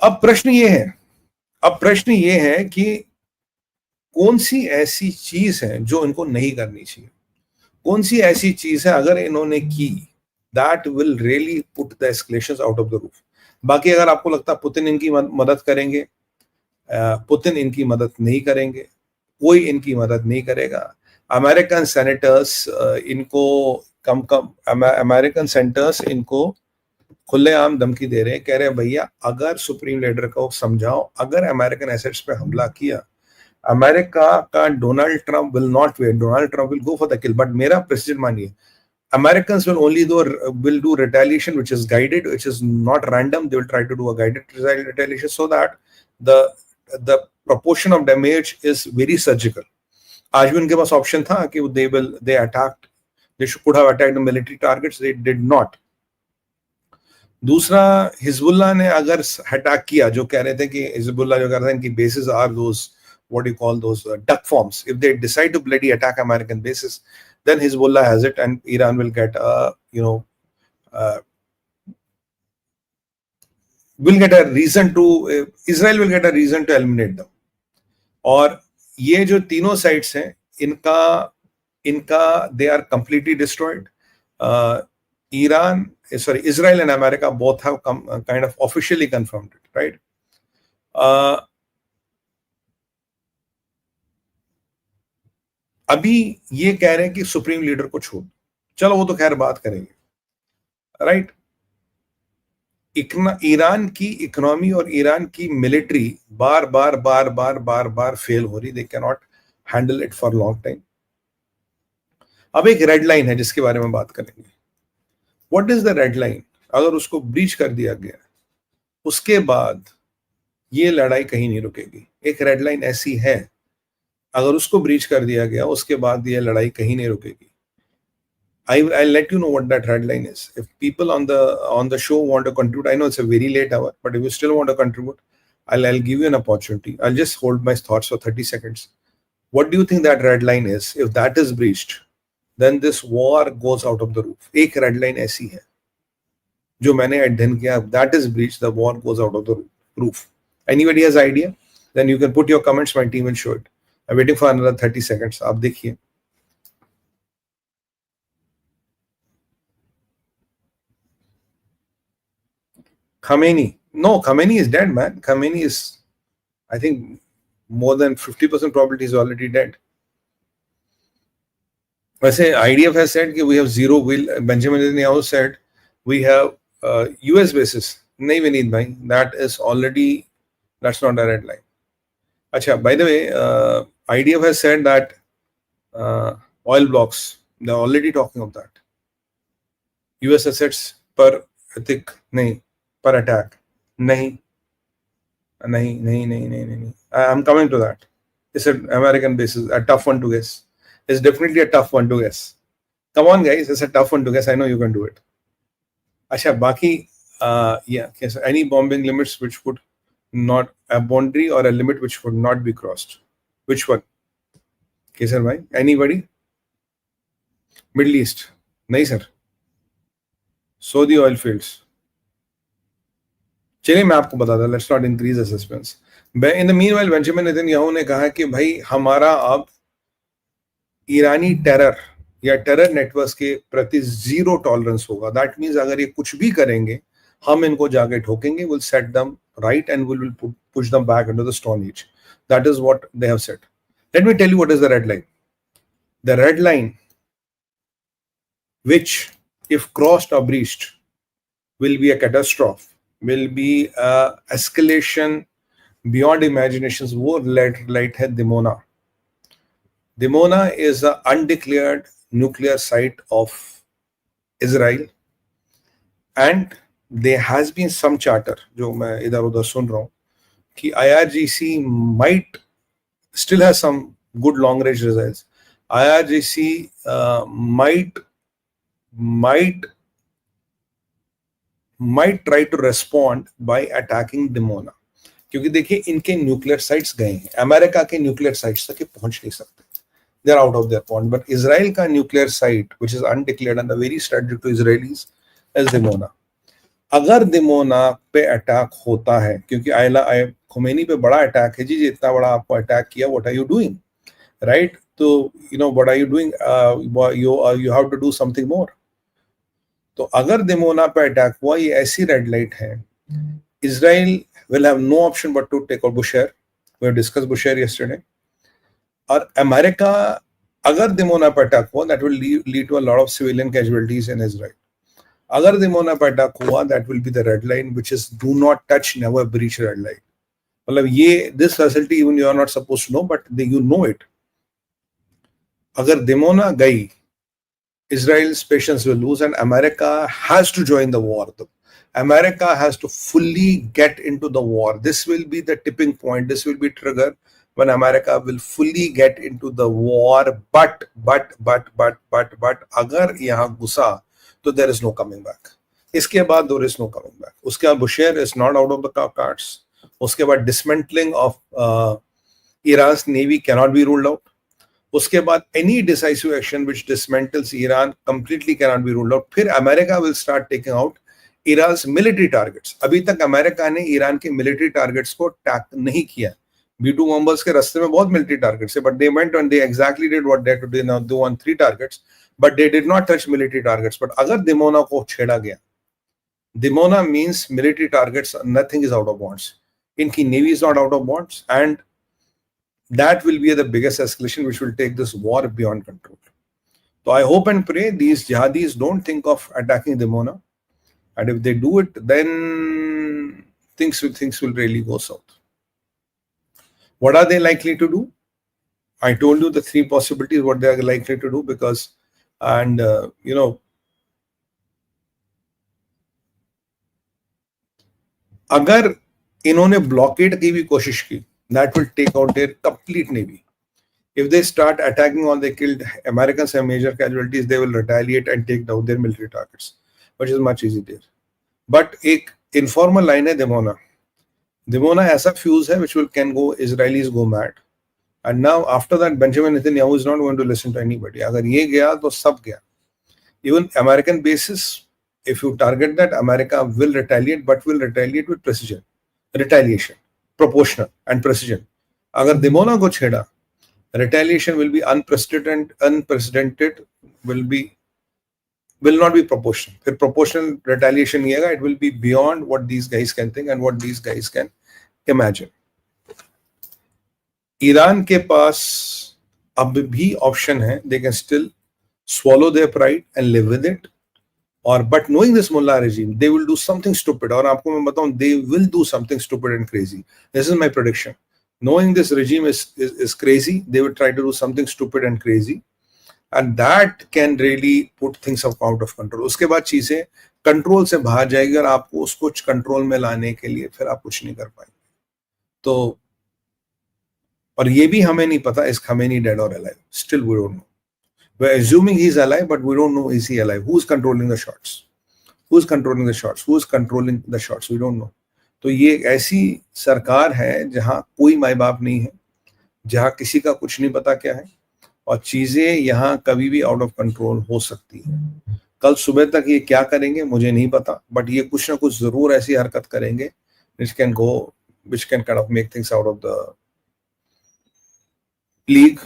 अब प्रश्न ये है कि कौन सी ऐसी चीज है जो इनको नहीं करनी चाहिए, कौन सी ऐसी चीज है अगर इन्होंने की that will really put the escalations out of the roof. बाकी अगर आपको लगता है पुतिन इनकी मदद करेंगे, पुतिन इनकी मदद नहीं करेंगे, कोई इनकी मदद नहीं करेगा। अमेरिकन सेनेटर्स इनको अमेरिकन सेनेटर्स इनको खुलेआम धमकी दे रहे हैं, कह रहे हैं भैया अगर सुप्रीम लीडर को समझाओ, अगर अमेरिकन एसेट्स पे हमला किया, अमेरिका का Donald Trump will not wait, Donald Trump will go for the kill. But मेरा प्रेसिडेंट मानिए, Americans will only do retaliation which is guided, which is not random. They will try to do a guided retaliation so that the proportion of damage is very surgical. आज भी उनके पास option था कि they attacked, they could have attacked the military targets, they did not. दूसरा, Hezbollah ने अगर attack किया, जो कह रहे थे कि हिजबुल्लाह जो कर रहे हैं इनकी bases are those what you call those duck forms. If they decide to bloody attack American bases, then Hezbollah has it, and Iran will get will get a reason to Israel will get a reason to eliminate them. और ये जो तीनों sites हैं, इनका they are completely destroyed. Israel and America both have kind of officially confirmed it, right? अभी ये कह रहे हैं कि सुप्रीम लीडर को छोड़, चलो वो तो खैर बात करेंगे, राइट? ईरान की इकोनॉमी और ईरान की मिलिट्री बार बार फेल हो रही, they can not handle it for long time. अब एक रेड लाइन है जिसके बारे में बात करेंगे। What is the red line? अगर उसको ब्रीच कर दिया गया, उसके बाद ये लड़ाई कहीं नहीं रुकेगी। एक रेड लाइन ऐसी है, अगर उसको ब्रीच कर दिया गया, उसके बाद ये लड़ाई कहीं नहीं रुकेगी। I'll let you know what that red line is. If people on the show want to contribute, I know it's a very late hour, but if you still want to contribute, I'll give you an opportunity. I'll just hold my thoughts for 30 seconds. What do you think that red line is? If that is breached, then this war goes out of the roof. एक red line ऐसी है जो मैंने अध्ययन किया, that is breached, the war goes out of the roof. Anybody has idea? Then you can put your comments. My team will show it. I'm waiting for another 30 seconds. आप देखिए। Khamenei. No, Khamenei is dead, man. Khamenei is, I think, more than 50% probability is already dead. वैसे IDF has said कि we have zero will. Benjamin Netanyahu said we have US bases. नहीं विनीत भाई, that is already, that's not a red line. अच्छा, by the way, IDF has said that oil blocks, they're already talking of that. US assets per ethic नहीं, per attack नहीं. I'm coming to that. It's an American basis, a tough one to guess. It's definitely a tough one to guess. Come on guys, it's a tough one to guess. I know you can do it. अच्छा, बाकी yeah, any bombing limits which would not, a boundary or a limit which would not be crossed. Which one? Kesar bhai, anybody? Middle East? नहीं sir. Saudi oil fields. चलिए मैं आपको बताता हूँ, let's not increase the suspense. In the meanwhile Benjamin Netanyahu ने कहा कि भाई हमारा अब ईरानी टेरर या टेरर नेटवर्क्स के प्रति जीरो टॉलरेंस होगा। दैट मींस अगर ये कुछ भी करेंगे, हम इनको जाके ठोकेंगे, will set them right and will push them back into the stone age. That is what they have said. Let me tell you what is the red line. The red line which if crossed or breached will be a catastrophe, will be escalation beyond imaginations. वो light है Dimona. Dimona is an undeclared nuclear site of Israel, and there has been some chatter जो मैं इधर उधर सुन रहा हूँ कि IRGC might still has some good long range missiles. IRGC might try to respond by attacking Dimona, क्योंकि देखिए इनके न्यूक्लियर साइट्स गए हैं, अमेरिका के न्यूक्लियर साइट्स तक पहुंच नहीं सकते, they are out of their point. But Israel का nuclear site which is undeclared and very strategic to Israelis is Dimona. अगर दिमोना पे अटैक होता है, क्योंकि खुमैनी पे बड़ा अटैक है जी, इतना बड़ा आपको अटैक किया, what are you doing, right? तो you know what are you doing, you have to do something more. तो अगर दिमोना पे अटैक हुआ, ये ऐसी रेड लाइट है, Israel will have no option but to take out Bushehr. We have discussed Bushehr yesterday. और America अगर Dimona पे अटैक हुआ, that will lead to a lot of civilian casualties in Israel. अगर Dimona पे attack हुआ, that will be the red line, which is do not touch, never breach red line. मतलब ये this facility even you are not supposed to know, but you know it. अगर Dimona गई, Israel's patience will lose, and America has to join the war. America has to fully get into the war. This will be the tipping point. This will be trigger when America will fully get into the war. But अगर यहाँ घुसा तो there is no coming back. इसके बाद there is no coming back. उसके बाद Bushehr is not out of the cards. उसके बाद dismantling of Iran's navy cannot be ruled out. उसके बाद any decisive action which dismantles Iran completely cannot be ruled out. फिर America will start taking out Iran's military targets. अभी तक America ने Iran के military targets को टैक नहीं किया. B2 बॉम्बर्स के रास्ते में बहुत मिलिट्री टारगेट्स है, but they went and they exactly did what they had to do on 3 targets, but they did not touch military targets. But अगर दिमोना को छेड़ा गया, Dimona means military targets, nothing is out of bounds. इनकी navy is not out of bounds, and that will be the biggest escalation which will take this war beyond control. So I hope and pray these jihadis don't think of attacking Dimona, and if they do it, then things will really go south. What are they likely to do? I told you the 3 possibilities what they are likely to do, because and अगर इन्होंने blockade की भी कोशिश की, that will take out their complete navy. If they start attacking all they killed Americans have major casualties, they will retaliate and take down their military targets, which is much easier there. But एक informal line है Dimona. Dimona ऐसा fuse है which can go, Israelis go mad. And now after that Benjamin Netanyahu is not going to listen to anybody. अगर ये गया तो सब गया. Even American bases, if you target that, America will retaliate, but will retaliate with precision. Retaliation, proportional and precision. अगर Dimona को छेड़ा, retaliation will be unprecedented, will not be proportional. फिर proportional retaliation नहीं आएगा, it will be beyond what these guys can think and what these guys can imagine. Iran के पास अब भी option है, they can still swallow their pride and live with it, or but knowing this mullah regime, they will do something stupid. और आपको मैं बताऊं, they will do something stupid and crazy. This is my prediction. Knowing this regime is crazy, they will try to do something stupid and crazy, and that can really put things out of control. उसके बाद चीजें control से बाहर जाएगी और आपको उसको control में लाने के लिए फिर आप कुछ नहीं कर पाएंगे. तो और ये भी हमें नहीं पता, is Khamenei dead or alive? Still we don't know. We're assuming he's alive, but we don't know is he alive. Who's controlling the shots? Who's controlling the shots? Who's controlling the shots? We don't know. तो ये एक ऐसी सरकार है जहां कोई माई बाप नहीं है, जहां किसी का कुछ नहीं पता क्या है, और चीजें यहाँ कभी भी आउट ऑफ कंट्रोल हो सकती है. कल सुबह तक ये क्या करेंगे मुझे नहीं पता, बट ये कुछ ना कुछ जरूर ऐसी हरकत करेंगे which can kind of make things out of the league.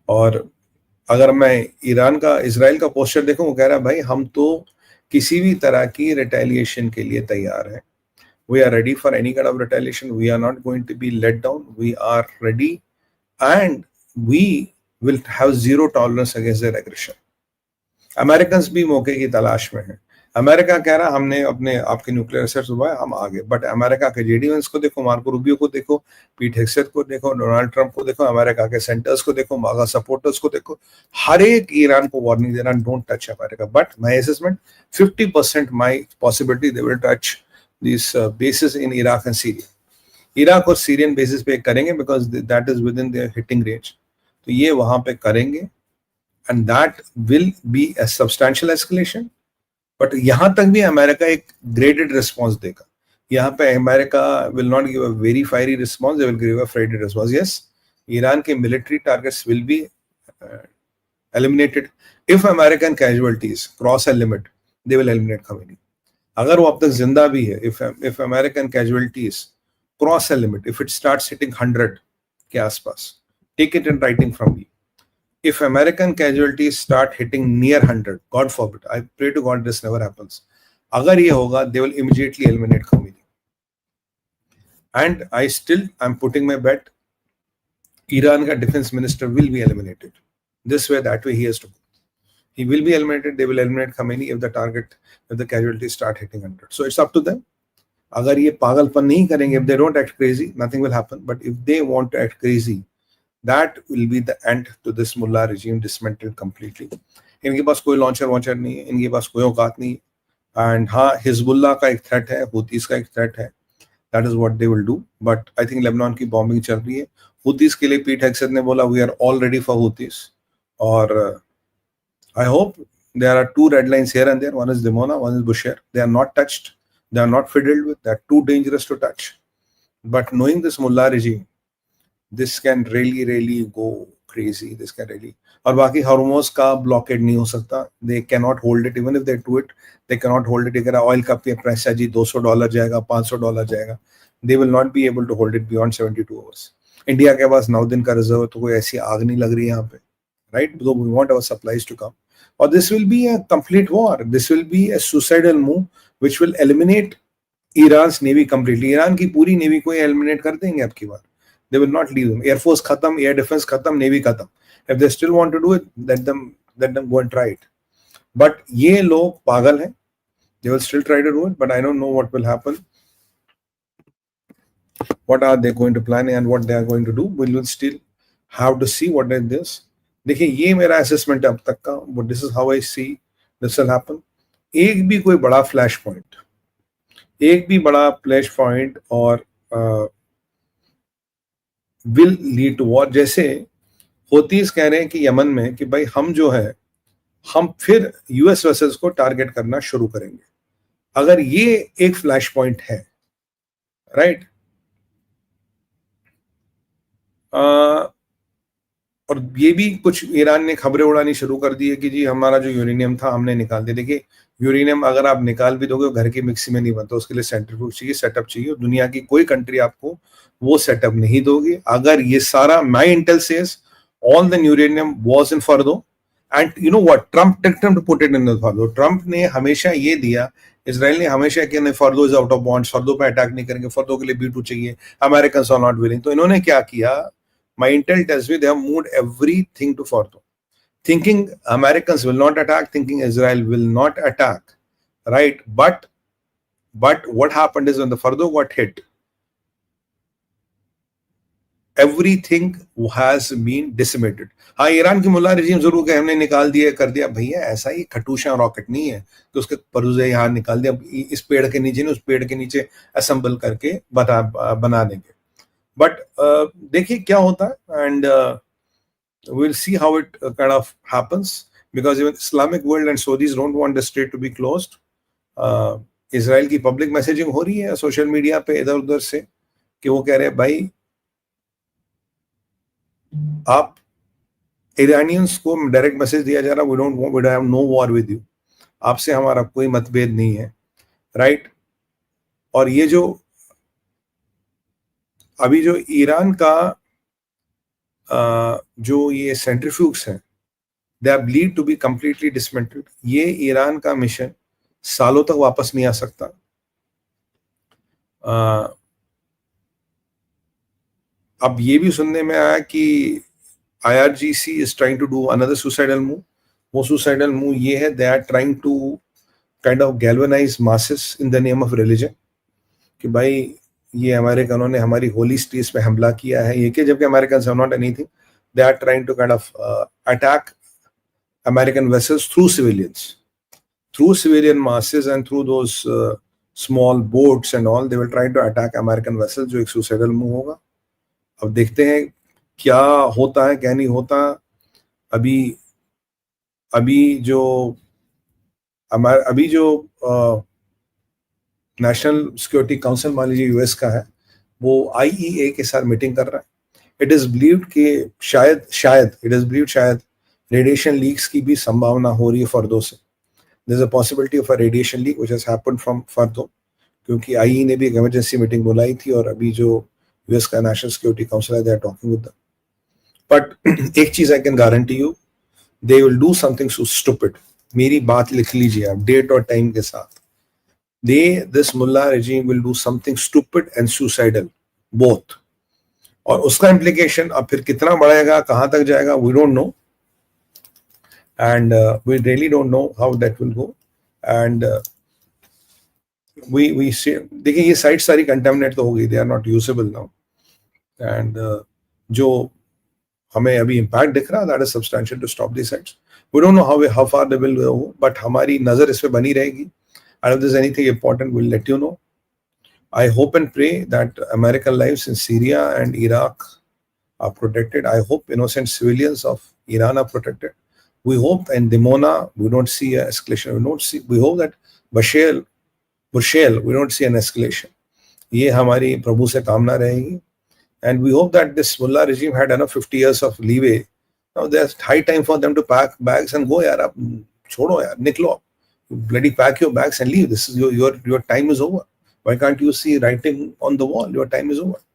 और अगर मैं इजराइल का पोस्टर देखूं, वो कह रहा है भाई हम तो किसी भी तरह की रिटेलिएशन के लिए तैयार हैं. We are ready for any kind of retaliation. We are not going to be let down. We are ready, and we will have zero tolerance against their aggression. Americans भी मौके की तलाश में हैं. अमेरिका कह रहा हमने अपने आपके न्यूक्लियर एसेट्स उड़ाए, हम आगे. बट अमेरिका के जेडी वेंस को देखो, मार्को रूबियो को देखो, पीट हेगसेथ को देखो, डोनाल्ड ट्रंप को देखो, अमेरिका के सेंटर्स को देखो, मागा सपोर्टर्स को देखो, हर एक ईरान को वार्निंग दे रहा, don't touch America. But my assessment 50% my possibility they will touch these bases in Iraq and Syria. Iraq और सीरियन बेसिस पे करेंगे because that is within their hitting range. तो ये वहां पे करेंगे, and that will be a substantial escalation. But यहाँ तक भी अमेरिका एक graded response देगा. यहाँ पे America will not give a very fiery response, they will give a freighted response. Yes, Iran के military targets will be eliminated. If American casualties cross a limit, they will eliminate Khamenei. अगर वो अब तक जिंदा भी है, if American casualties cross a limit, if it starts hitting 100 के आसपास, take it in writing from me. If American casualties start hitting near 100, God forbid, I pray to God this never happens. अगर ये होगा, they will immediately eliminate Khomeini. And I'm putting my bet, Iran का defense minister will be eliminated. This way, that way he has to go. He will be eliminated. They will eliminate Khomeini if the casualties start hitting 100. So it's up to them. अगर ये पागलपन नहीं करेंगे, if they don't act crazy, nothing will happen. But if they want to act crazy, that will be the end to this mullah regime, dismantled completely. इनके पास कोई launcher नहीं है, इनके पास कोई औकात नहीं है. एंड हाँ, हिजबुल्लाह का एक थ्रेट है, हुतीस का एक थ्रेट है. That is what they will do. But I think Lebanon की बॉम्बिंग चल रही है. हुतीस के लिए पीट हेग्सेथ ने बोला we are all ready for Houthis. और I hope there are two red lines here and there. One is Dimona, one is Bushehr. They are not touched. They are not fiddled with. They are too dangerous to touch. But knowing this mullah regime, this can really, really go crazy. This can really. और बाकी Hormoz का blockade नहीं हो सकता. They cannot hold it. Even if they do it, they cannot hold it. अगर oil का price है जी $200 जाएगा, $500 जाएगा, they will not be able to hold it beyond 72 hours. India के पास 9 दिन का रिजर्व है, तो कोई ऐसी आग नहीं लग रही यहाँ पे, right? So we want our supplies to come. Or this will be a complete war. This will be a suicidal move which will eliminate Iran's navy completely. Iran की पूरी नेवी को eliminate कर देंगे अब की बार. They will not leave them. Air Force खत्म, Air Defense खत्म, Navy खत्म. If they still want to do it, let them go and try it. But ये लोग पागल हैं. They will still try to do it, but I don't know what will happen. What are they going to plan and what they are going to do? We will still have to see what is this. देखिए, ये मेरा assessment है अब तक का. But this is how I see this will happen. एक भी कोई बड़ा फ्लैश पॉइंट और विल लीड टू वॉर. जैसे होतीस कह रहे हैं कि यमन में कि भाई हम फिर यूएस वेसल्स को टारगेट करना शुरू करेंगे. अगर ये एक फ्लैश पॉइंट है, राइट, और ये भी कुछ ईरान ने खबरें उड़ानी शुरू कर दी है कि जी हमारा जो यूरेनियम था हमने निकाल दिया. देखिए, यूरेनियम अगर आप निकाल भी दोगे घर की मिक्सी में नहीं बनता, उसके लिए सेंट्रीफ्यूज चाहिए, सेटअप चाहिए. दुनिया की कोई कंट्री आपको वो सेटअप नहीं दोगी. अगर ये सारा, my Intel says all the uranium was in फर्दो, and you know what, Trump put it in फर्दो. Trump ने हमेशा ये दिया, इजराइल ने हमेशा कि नहीं, फर्दो इज आउट ऑफ बॉन्ड्स, फर्दो पे अटैक नहीं करेंगे, फर्दो के लिए B2 चाहिए, अमेरिकन्स आर नॉट विलिंग. तो इन्होंने क्या किया, my intel tells me they have moved everything to Fordo, thinking Americans will not attack, thinking Israel will not attack, right? But what happened is when the Fordo got hit, everything has been decimated. हाँ, Iran की मुल्ला regime जरूर के हमने निकाल दिया, कर दिया. भैया, ऐसा ही खटूशा रॉकेट नहीं है कि उसके परुजे यहाँ निकाल दिया, इस पेड़ के नीचे, उस पेड़ के नीचे असेंबल करके बना देंगे. But देखिए क्या होता है, and we'll see how it kind of happens, because even Islamic world and Saudis don't want the strait to be closed. Israel की पब्लिक मैसेजिंग हो रही है सोशल मीडिया पे इधर उधर से कि वो कह रहे हैं भाई आप ईरानियंस को डायरेक्ट मैसेज दिया जा रहा, we have no war with you, आपसे हमारा कोई मतभेद नहीं है, राइट. और ये जो अभी जो ईरान का जो ये सेंट्रीफ्यूग्स हैं, they are believed to be completely dismantled. ये ईरान का मिशन सालों तक वापस नहीं आ सकता. अब ये भी सुनने में आया कि IRGC is trying to do another suicidal move. वो सुसाइडल मूव ये है, they are trying to kind of galvanise masses in the name of religion, कि भाई ये अमेरिकनों ने हमारी होली स्ट्रीट्स पे हमला किया है, ये कि जबकि Americans have not anything. They are trying to kind of attack American vessels through civilian masses and through those small boats and all. They will try to attack American vessels, जो एक suicidal move होगा. अब देखते हैं क्या होता है, क्या नहीं होता. अभी जो नेशनल सिक्योरिटी काउंसिल मान लीजिए यूएस का है, वो IEA के साथ मीटिंग कर रहा है. इट इज बिलीव्ड कि शायद रेडिएशन लीक्स की भी संभावना हो रही है फर्दों से. there's a possibility of a radiation leak which has happened from Fardo, क्योंकि आईई ने भी एक इमरजेंसी मीटिंग बुलाई थी और अभी जो यूएस का नेशनल सिक्योरिटी काउंसिल है, they are talking with them. But एक चीज I can guarantee you, they will do something so stupid. मेरी बात लिख लीजिए आप डेट और टाइम के साथ. दिस मुल्ला regime will do something stupid and suicidal both. और उसका implication अब फिर कितना बढ़ेगा, कहां तक जाएगा, we don't know, and we really don't know how that will go. And we see, देखिए ये साइट सारी कंटेमिनेट तो हो गई, they are not usable now. And जो हमें अभी इम्पैक्ट दिख रहा, that is substantial to stop these sites. We don't know how far they will go, but हमारी नजर इस पे बनी रहेगी. And if there's anything important, we'll let you know. I hope and pray that American lives in Syria and Iraq are protected. I hope innocent civilians of Iran are protected. We hope in Dimona, we don't see an escalation. We hope that Bushehr, we don't see an escalation. ये हमारी प्रभु से कामना रहेगी. And we hope that this mullah regime had enough 50 years of leeway. Now there's high time for them to pack bags and go. यार अब छोड़ो यार, निकलो. Bloody pack your bags and leave. This is your time is over. Why can't you see writing on the wall? Your time is over.